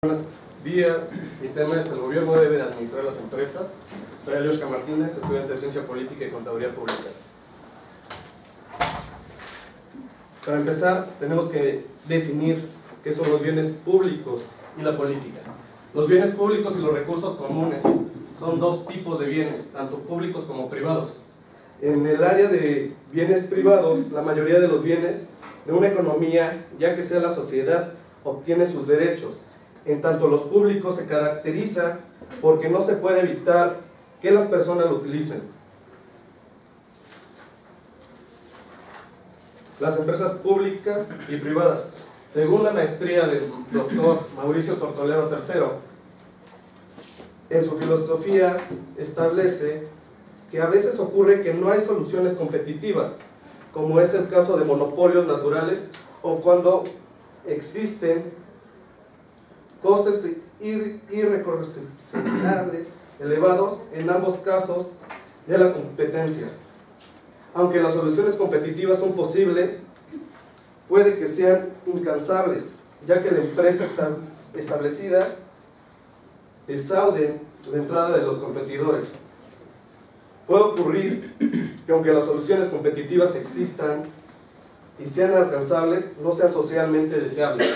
Buenos días, mi tema es el gobierno debe de administrar las empresas. Soy Alioshka Martínez, estudiante de Ciencia Política y Contaduría Pública. Para empezar, tenemos que definir qué son los bienes públicos y la política. Los bienes públicos y los recursos comunes son dos tipos de bienes, tanto públicos como privados. En el área de bienes privados, la mayoría de los bienes de una economía, ya que sea la sociedad, obtiene sus derechos. En tanto los públicos se caracteriza porque no se puede evitar que las personas lo utilicen. Las empresas públicas y privadas. Según la maestría del doctor Mauricio Tortolero III, en su filosofía establece que a veces ocurre que no hay soluciones competitivas, como es el caso de monopolios naturales o cuando existen costes irreconciliables elevados en ambos casos de la competencia. Aunque las soluciones competitivas son posibles, puede que sean incansables, ya que las empresas establecidas desauden la entrada de los competidores. Puede ocurrir que aunque las soluciones competitivas existan y sean alcanzables, no sean socialmente deseables.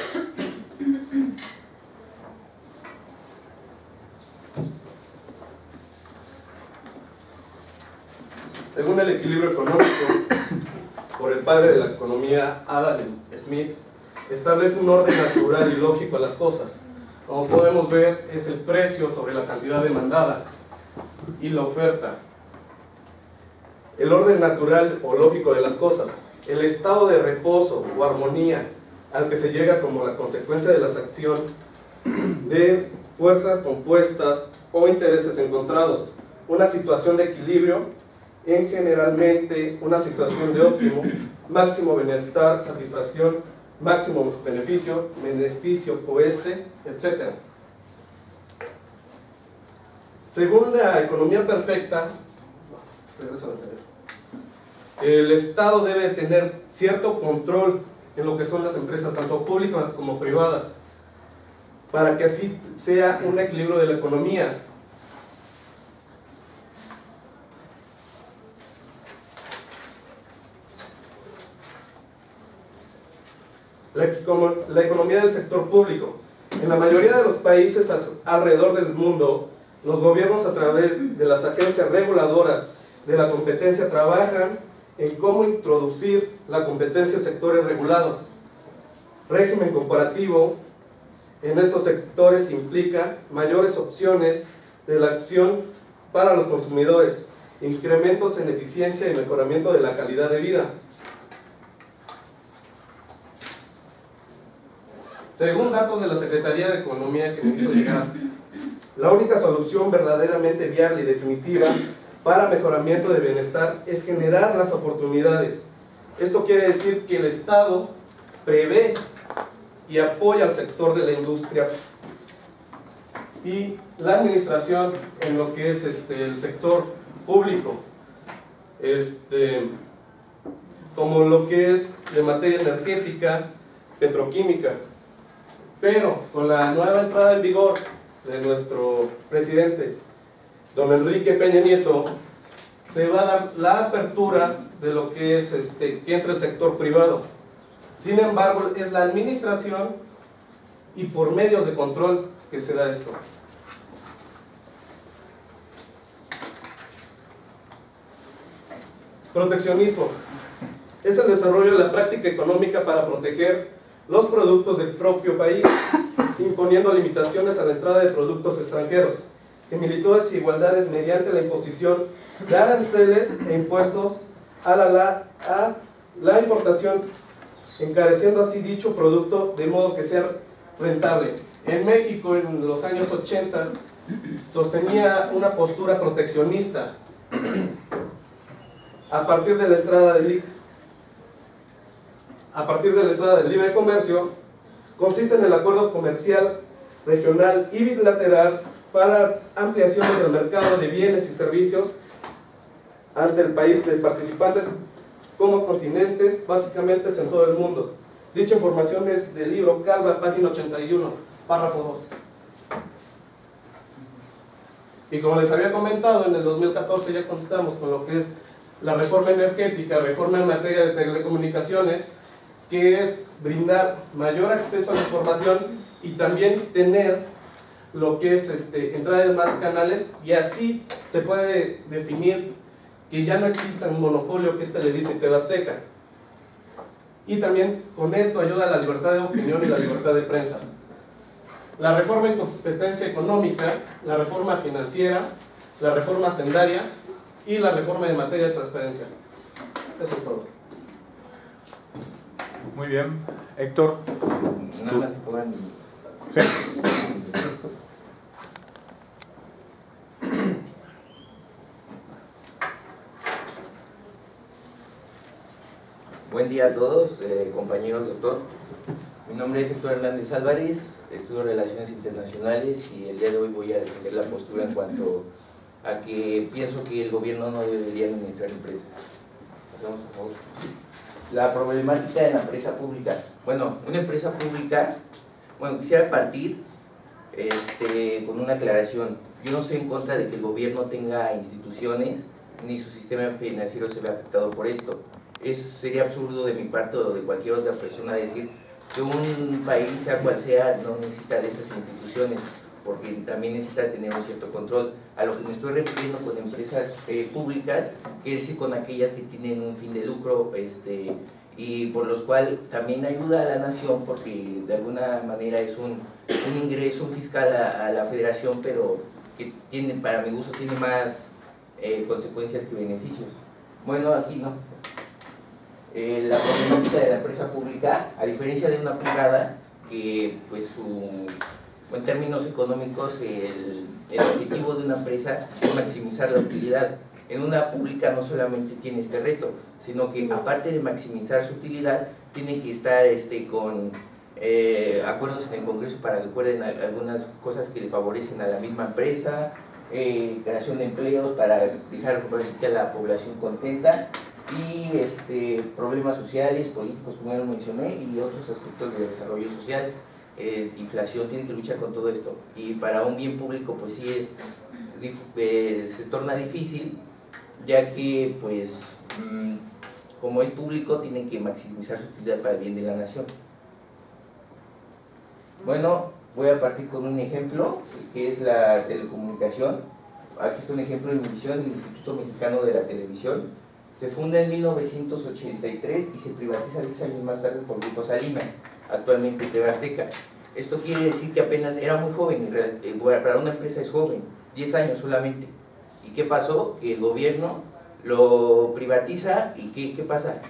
Según el equilibrio económico, por el padre de la economía Adam Smith, establece un orden natural y lógico a las cosas. Como podemos ver, es el precio sobre la cantidad demandada y la oferta. El orden natural o lógico de las cosas, el estado de reposo o armonía al que se llega como la consecuencia de la acción de fuerzas compuestas o intereses encontrados, una situación de equilibrio en generalmente una situación de óptimo, máximo bienestar, satisfacción, máximo beneficio, beneficio coeste, etc. Según la economía perfecta, el Estado debe tener cierto control en lo que son las empresas, tanto públicas como privadas, para que así sea un equilibrio de la economía. La economía del sector público. En la mayoría de los países alrededor del mundo, los gobiernos a través de las agencias reguladoras de la competencia trabajan en cómo introducir la competencia en sectores regulados. Régimen comparativo en estos sectores implica mayores opciones de la acción para los consumidores, incrementos en eficiencia y mejoramiento de la calidad de vida. Según datos de la Secretaría de Economía que me hizo llegar, la única solución verdaderamente viable y definitiva para mejoramiento de bienestar es generar las oportunidades. Esto quiere decir que el Estado prevé y apoya al sector de la industria y la administración en lo que es el sector público, como lo que es de materia energética, petroquímica. Pero con la nueva entrada en vigor de nuestro presidente, don Enrique Peña Nieto, se va a dar la apertura de lo que es que entre el sector privado. Sin embargo, es la administración y por medios de control que se da esto. Proteccionismo es el desarrollo de la práctica económica para proteger los productos del propio país, imponiendo limitaciones a la entrada de productos extranjeros, similitudes e igualdades mediante la imposición de aranceles e impuestos a la importación, encareciendo así dicho producto de modo que sea rentable. En México, en los años 80, sostenía una postura proteccionista. A partir de la entrada del libre comercio, consiste en el acuerdo comercial regional y bilateral para ampliaciones del mercado de bienes y servicios ante el país de participantes como continentes, básicamente en todo el mundo. Dicha información es del libro Calva, página 81. Párrafo 12. Y como les había comentado, en el 2014 ya contamos con lo que es la reforma energética, reforma en materia de telecomunicaciones, que es brindar mayor acceso a la información y también tener lo que es entrada de más canales, y así se puede definir que ya no exista un monopolio que es Televisa y TV Azteca. Y también con esto ayuda a la libertad de opinión y la libertad de prensa. La reforma en competencia económica, la reforma financiera, la reforma hacendaria y la reforma en materia de transparencia. Eso es todo. Muy bien. Héctor. Nada más que pongan. Sí. Buen día a todos, compañeros, doctor. Mi nombre es Héctor Hernández Álvarez, estudio Relaciones Internacionales y el día de hoy voy a defender la postura en cuanto a que pienso que el gobierno no debería administrar empresas. Pasamos, por favor. La problemática de la empresa pública. Bueno, una empresa pública, quisiera partir con una aclaración. Yo no estoy en contra de que el gobierno tenga instituciones ni su sistema financiero se vea afectado por esto. Sería absurdo de mi parte o de cualquier otra persona decir que un país, sea cual sea, no necesita de estas instituciones, porque también necesita tener un cierto control. A lo que me estoy refiriendo con empresas públicas, quiere decir con aquellas que tienen un fin de lucro y por los cuales también ayuda a la nación, porque de alguna manera es un ingreso fiscal a la federación, pero que tiene, para mi gusto, tiene más consecuencias que beneficios. Bueno, aquí no. La problemática de la empresa pública, a diferencia de una privada, que pues en términos económicos el objetivo de una empresa es maximizar la utilidad. En una pública no solamente tiene este reto, sino que aparte de maximizar su utilidad, tiene que estar con acuerdos en el Congreso para que acuerden algunas cosas que le favorecen a la misma empresa, creación de empleos para dejar a la población contenta, y problemas sociales, políticos, como ya lo mencioné, y otros aspectos de desarrollo social, inflación, tiene que luchar con todo esto. Y para un bien público, pues sí se torna difícil, ya que, pues, como es público, tienen que maximizar su utilidad para el bien de la nación. Bueno, voy a partir con un ejemplo, que es la telecomunicación. Aquí está un ejemplo de medición del Instituto Mexicano de la Televisión. Se funda en 1983 y se privatiza 10 años más tarde por Grupo Salinas, actualmente TV Azteca. Esto quiere decir que apenas era muy joven, para una empresa es joven, 10 años solamente. ¿Y qué pasó? Que el gobierno lo privatiza y ¿qué pasa?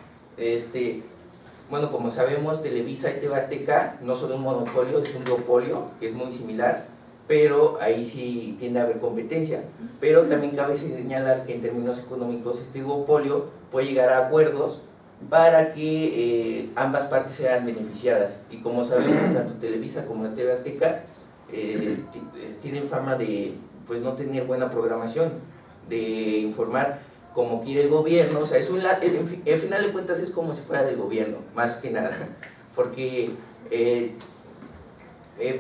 Bueno, como sabemos, Televisa y TV Azteca no son un monopolio, es un duopolio, que es muy similar, pero ahí sí tiende a haber competencia. Pero también cabe señalar que en términos económicos este duopolio puede llegar a acuerdos para que ambas partes sean beneficiadas. Y como sabemos, tanto Televisa como la TV Azteca tienen fama de pues no tener buena programación, de informar como quiere el gobierno. O sea, al final de cuentas es como si fuera del gobierno, más que nada, porque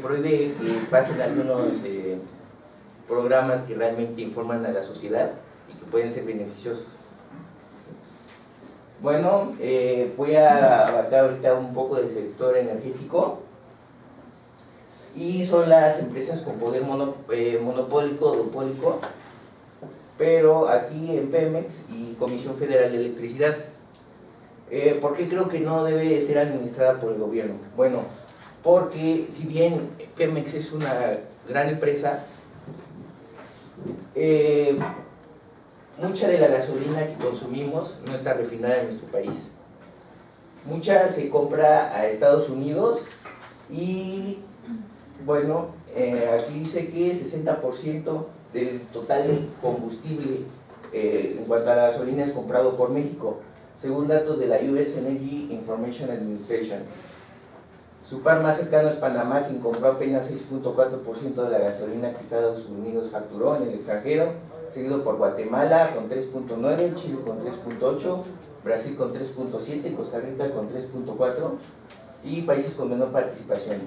prohíbe que pasen algunos programas que realmente informan a la sociedad y que pueden ser beneficiosos. Bueno, voy a abarcar ahorita un poco del sector energético, y son las empresas con poder monopólico o duopólico, pero aquí en Pemex y Comisión Federal de Electricidad. ¿Por qué creo que no debe ser administrada por el gobierno? Bueno, porque si bien Pemex es una gran empresa, mucha de la gasolina que consumimos no está refinada en nuestro país. Mucha se compra a Estados Unidos y, bueno, aquí dice que 60% del total de combustible en cuanto a la gasolina es comprado por México, según datos de la US Energy Information Administration. Su par más cercano es Panamá, quien compró apenas 6.4% de la gasolina que Estados Unidos facturó en el extranjero, seguido por Guatemala con 3.9, Chile con 3.8, Brasil con 3.7, Costa Rica con 3.4 y países con menor participación.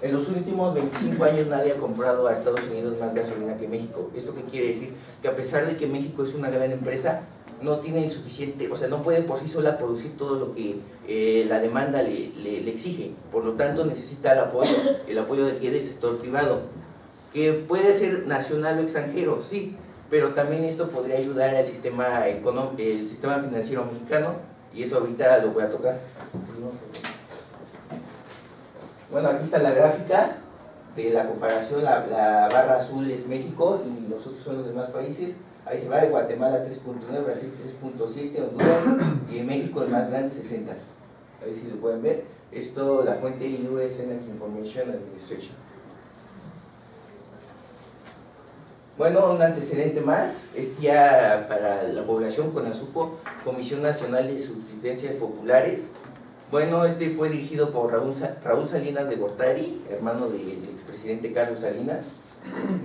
En los últimos 25 años nadie ha comprado a Estados Unidos más gasolina que México. ¿Esto qué quiere decir? Que a pesar de que México es una gran empresa, no tiene el suficiente, o sea, no puede por sí sola producir todo lo que la demanda le exige. Por lo tanto, necesita el apoyo del sector privado, que puede ser nacional o extranjero, sí, pero también esto podría ayudar al sistema el sistema financiero mexicano, y eso ahorita lo voy a tocar. Bueno, aquí está la gráfica de la comparación, la barra azul es México y los otros son los demás países. Ahí se va de Guatemala 3.9, Brasil 3.7, Honduras y México el más grande 60. Ahí sí lo pueden ver. Esto, la fuente US Energy Information Administration. Bueno, un antecedente más es ya para la población con ASUPO, Comisión Nacional de Subsistencias Populares. Bueno, este fue dirigido por Raúl Salinas de Gortari, hermano del expresidente Carlos Salinas.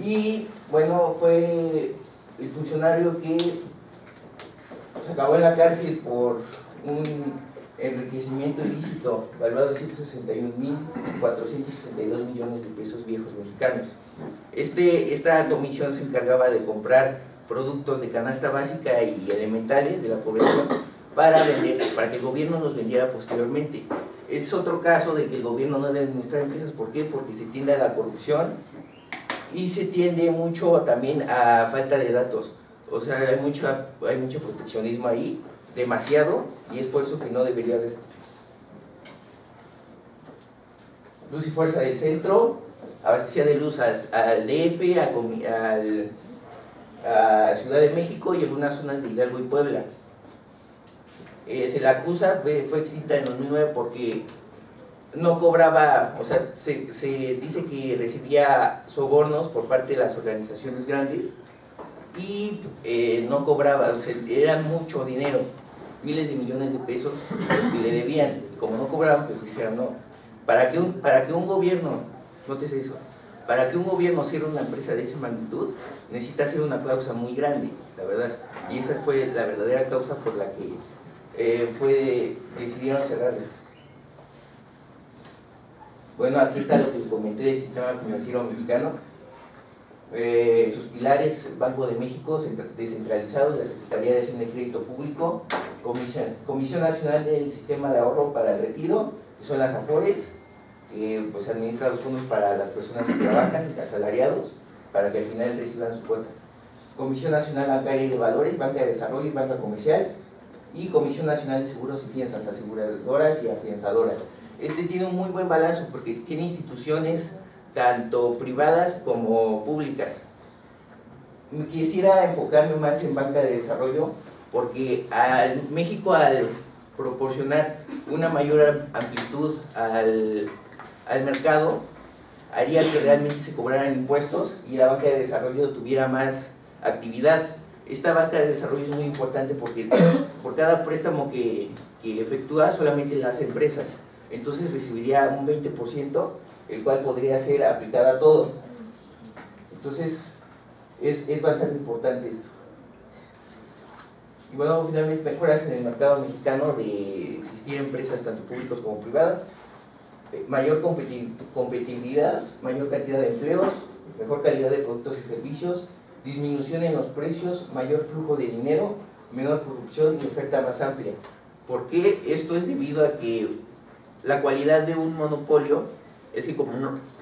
Y bueno, fue el funcionario que se acabó en la cárcel por un enriquecimiento ilícito valuado en 161.462 millones de pesos viejos mexicanos. Esta comisión se encargaba de comprar productos de canasta básica y elementales de la población para que el gobierno los vendiera posteriormente. Es otro caso de que el gobierno no debe administrar empresas. ¿Por qué? Porque se tiende a la corrupción y se tiende mucho también a falta de datos. O sea, hay mucho proteccionismo ahí, demasiado, y es por eso que no debería haber. Luz y Fuerza del Centro abastecía de luz al DF, a Ciudad de México y algunas zonas de Hidalgo y Puebla. Se la acusa, fue extinta en 2009 porque no cobraba, o sea, se dice que recibía sobornos por parte de las organizaciones grandes y no cobraba, o sea, era mucho dinero, miles de millones de pesos los que le debían. Como no cobraban, pues dijeron no. Para que un gobierno, nótese eso, para que un gobierno cierre una empresa de esa magnitud, necesita ser una causa muy grande, la verdad. Y esa fue la verdadera causa por la que decidieron cerrarla. Bueno, aquí está lo que comenté del sistema financiero mexicano. Sus pilares: Banco de México descentralizado, la Secretaría de Hacienda y Crédito Público, Comisión Nacional del Sistema de Ahorro para el Retiro, que son las AFORES, que pues administra los fondos para las personas que trabajan, asalariados, para que al final reciban su cuota. Comisión Nacional Bancaria y de Valores, Banca de Desarrollo y Banca Comercial, y Comisión Nacional de Seguros y Fianzas, aseguradoras y afianzadoras. Este tiene un muy buen balance porque tiene instituciones tanto privadas como públicas. Quisiera enfocarme más en banca de desarrollo porque México, al proporcionar una mayor amplitud al mercado, haría que realmente se cobraran impuestos y la banca de desarrollo tuviera más actividad. Esta banca de desarrollo es muy importante porque por cada préstamo que efectúa solamente las empresas, entonces recibiría un 20%, el cual podría ser aplicado a todo. Entonces es bastante importante esto. Y bueno, finalmente mejoras en el mercado mexicano de existir empresas tanto públicas como privadas, mayor competitividad, mayor cantidad de empleos, mejor calidad de productos y servicios, disminución en los precios, mayor flujo de dinero, menor corrupción y oferta más amplia. ¿Por qué? Esto es debido a que la cualidad de un monopolio es que como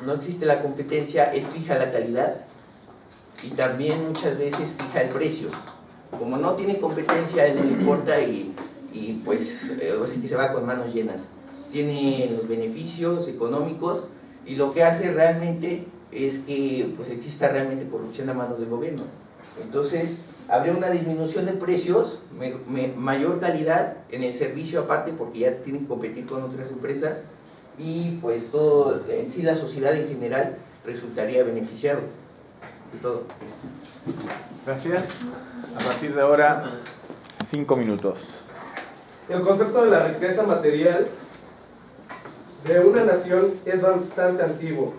no existe la competencia, él fija la calidad y también muchas veces fija el precio. Como no tiene competencia, él no le importa y pues así que se va con manos llenas. Tiene los beneficios económicos y lo que hace realmente es que pues exista realmente corrupción a manos del gobierno. Entonces habría una disminución de precios, mayor calidad en el servicio aparte porque ya tienen que competir con otras empresas y pues todo, en sí la sociedad en general resultaría beneficiado. Es todo. Gracias. A partir de ahora, 5 minutos. El concepto de la riqueza material de una nación es bastante antiguo.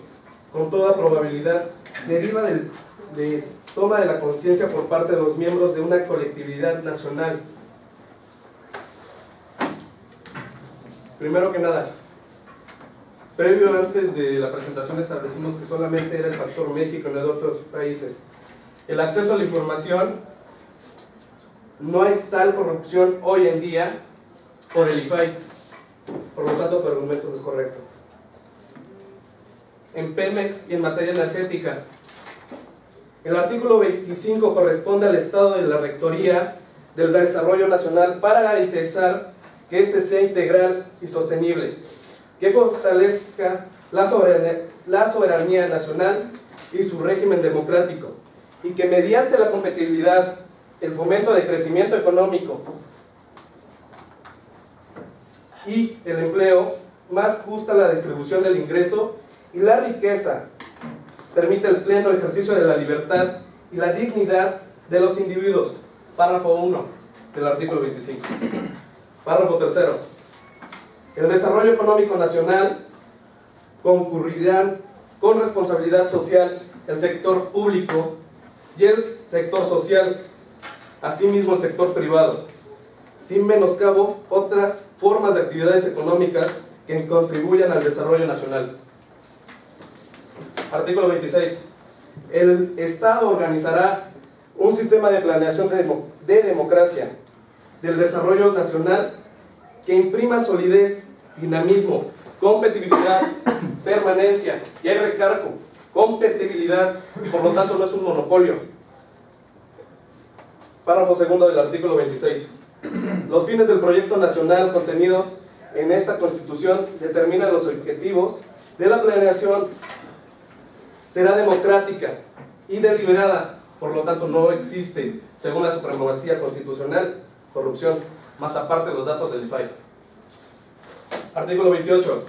Con toda probabilidad deriva de toma de la conciencia por parte de los miembros de una colectividad nacional. Primero que nada, Previo, antes de la presentación, establecimos que solamente era el factor México y no de otros países. El acceso a la información, no hay tal corrupción hoy en día por el IFAI, por lo tanto tu argumento no es correcto. En Pemex y en materia energética, el artículo 25 corresponde al Estado de la Rectoría del Desarrollo Nacional para garantizar que éste sea integral y sostenible, que fortalezca la soberanía nacional y su régimen democrático, y que mediante la competitividad, el fomento de crecimiento económico y el empleo, más justa la distribución del ingreso y la riqueza, permite el pleno ejercicio de la libertad y la dignidad de los individuos. Párrafo 1 del artículo 25. Párrafo 3. El desarrollo económico nacional concurrirán con responsabilidad social el sector público y el sector social, asimismo el sector privado, sin menoscabo otras formas de actividades económicas que contribuyan al desarrollo nacional. Artículo 26. El Estado organizará un sistema de planeación de democracia del desarrollo nacional que imprima solidez, dinamismo, competitividad, permanencia, y hay recargo, competitividad, por lo tanto no es un monopolio. Párrafo 2 del artículo 26. Los fines del proyecto nacional contenidos en esta Constitución determinan los objetivos de la planeación. Será democrática y deliberada, por lo tanto no existe, según la supremacía constitucional, corrupción, más aparte los datos del IFAI. Artículo 28.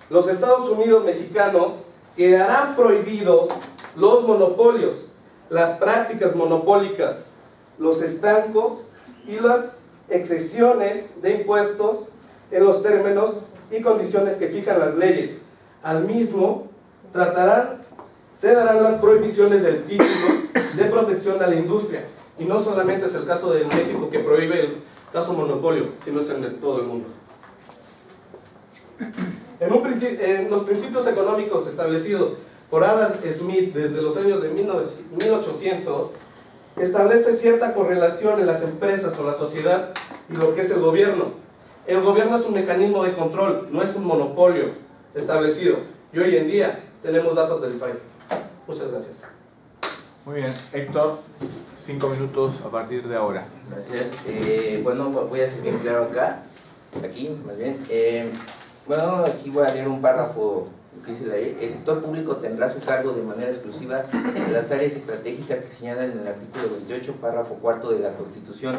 Los Estados Unidos mexicanos quedarán prohibidos los monopolios, las prácticas monopólicas, los estancos y las exenciones de impuestos en los términos y condiciones que fijan las leyes. Al mismo se darán las prohibiciones del título de protección a la industria, y no solamente es el caso de México que prohíbe el caso monopolio, sino es en todo el mundo. En los principios económicos establecidos por Adam Smith desde los años de 1800, establece cierta correlación en las empresas con la sociedad y lo que es el gobierno. El gobierno es un mecanismo de control, no es un monopolio establecido, y hoy en día tenemos datos del IFAI. Muchas gracias. Muy bien, Héctor, 5 minutos a partir de ahora. Gracias. Bueno, voy a ser bien claro aquí, más bien. Bueno, aquí voy a leer un párrafo que dice la ley. El sector público tendrá a su cargo de manera exclusiva las áreas estratégicas que señalan en el artículo 28, párrafo 4 de la Constitución,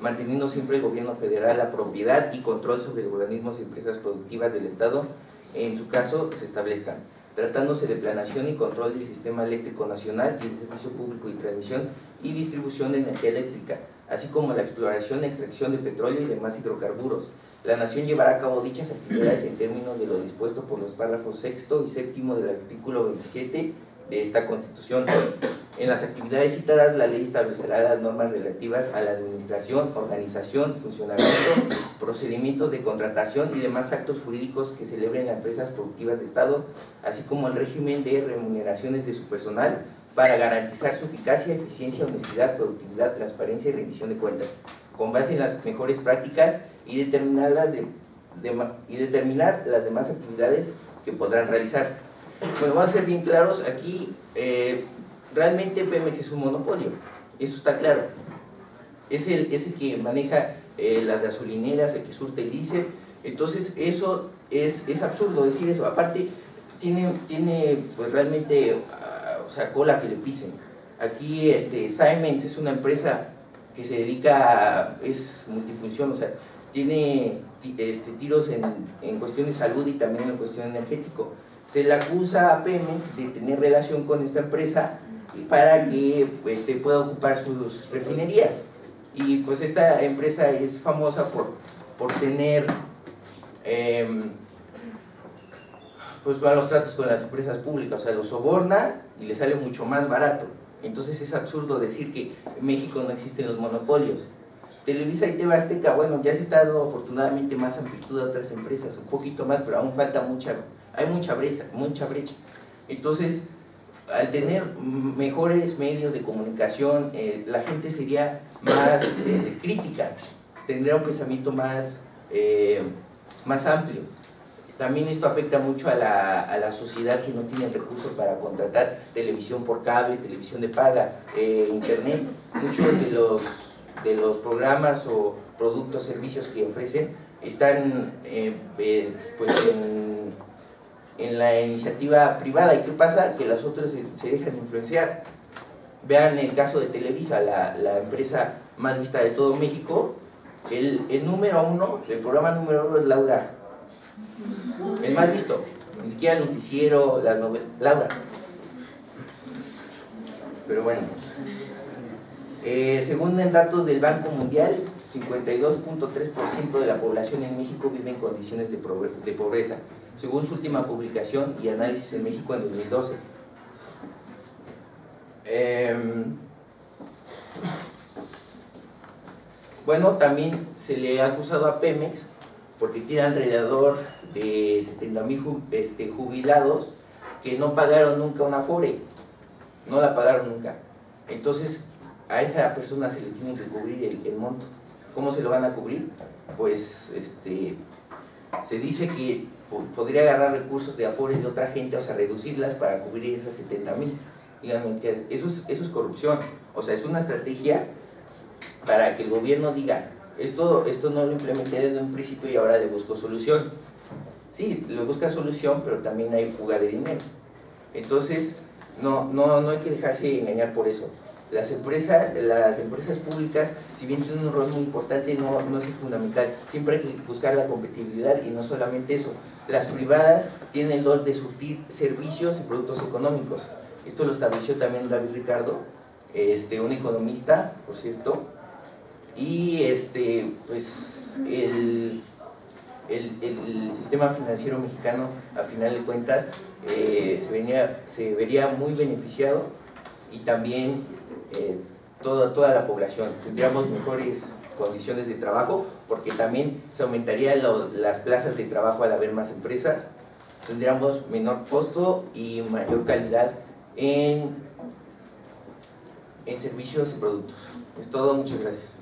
manteniendo siempre el gobierno federal la propiedad y control sobre organismos y empresas productivas del Estado, en su caso se establezcan, tratándose de planeación y control del sistema eléctrico nacional y el servicio público de transmisión y distribución de energía eléctrica, así como la exploración e extracción de petróleo y demás hidrocarburos. La Nación llevará a cabo dichas actividades en términos de lo dispuesto por los párrafos 6 y 7 del artículo 27 de esta Constitución. En las actividades citadas, la ley establecerá las normas relativas a la administración, organización, funcionamiento, procedimientos de contratación y demás actos jurídicos que celebren las empresas productivas de Estado, así como el régimen de remuneraciones de su personal para garantizar su eficacia, eficiencia, honestidad, productividad, transparencia y rendición de cuentas, con base en las mejores prácticas y determinar las demás actividades que podrán realizar. Bueno, vamos a ser bien claros aquí. Realmente Pemex es un monopolio, eso está claro. Es el que maneja las gasolineras, el que surte el diésel. Entonces eso es absurdo decir eso. Aparte tiene pues realmente o sea, cola que le pisen. Aquí Siemens es una empresa que se dedica es multifunción, o sea, tiene tiros en cuestión de salud y también en cuestión energético. Se le acusa a Pemex de tener relación con esta empresa para que pueda ocupar sus refinerías, y pues esta empresa es famosa por tener pues malos tratos con las empresas públicas, o sea, los soborna y le sale mucho más barato. Entonces es absurdo decir que en México no existen los monopolios. Televisa y TV Azteca, bueno, ya se está dando afortunadamente más amplitud a otras empresas, un poquito más, pero aún falta hay mucha brecha. Entonces, al tener mejores medios de comunicación, la gente sería más crítica, tendría un pensamiento más amplio. También esto afecta mucho a la sociedad que no tiene recursos para contratar televisión por cable, televisión de paga, internet. Muchos de los programas o productos, servicios que ofrecen están pues en la iniciativa privada. ¿Y qué pasa? Que las otras se dejan influenciar. Vean el caso de Televisa, la empresa más vista de todo México. El número uno, el programa número uno es Laura. El más visto, ni siquiera el noticiero, las novelas, Laura. Pero bueno, según datos del Banco Mundial, 52.3% de la población en México vive en condiciones de pobreza, según su última publicación y análisis en México en 2012. Bueno, también se le ha acusado a Pemex porque tiene alrededor de 70,000 jubilados que no pagaron nunca una Afore, no la pagaron nunca. Entonces a esa persona se le tiene que cubrir el monto. ¿Cómo se lo van a cubrir? Pues se dice que podría agarrar recursos de Afores de otra gente, o sea, reducirlas para cubrir esas 70,000. Díganme, eso es corrupción, o sea, es una estrategia para que el gobierno diga: esto no lo implementé desde un principio y ahora le busco solución. Sí, le busca solución, pero también hay fuga de dinero. Entonces, no hay que dejarse engañar por eso. Las empresas públicas, si bien tienen un rol muy importante, no es fundamental. Siempre hay que buscar la competitividad y no solamente eso. Las privadas tienen el rol de surtir servicios y productos económicos. Esto lo estableció también David Ricardo, un economista, por cierto. Y pues el sistema financiero mexicano, a final de cuentas, se vería muy beneficiado, y también toda la población. Tendríamos mejores condiciones de trabajo, porque también se aumentarían las plazas de trabajo al haber más empresas. Tendríamos menor costo y mayor calidad en servicios y productos. Es todo, muchas gracias.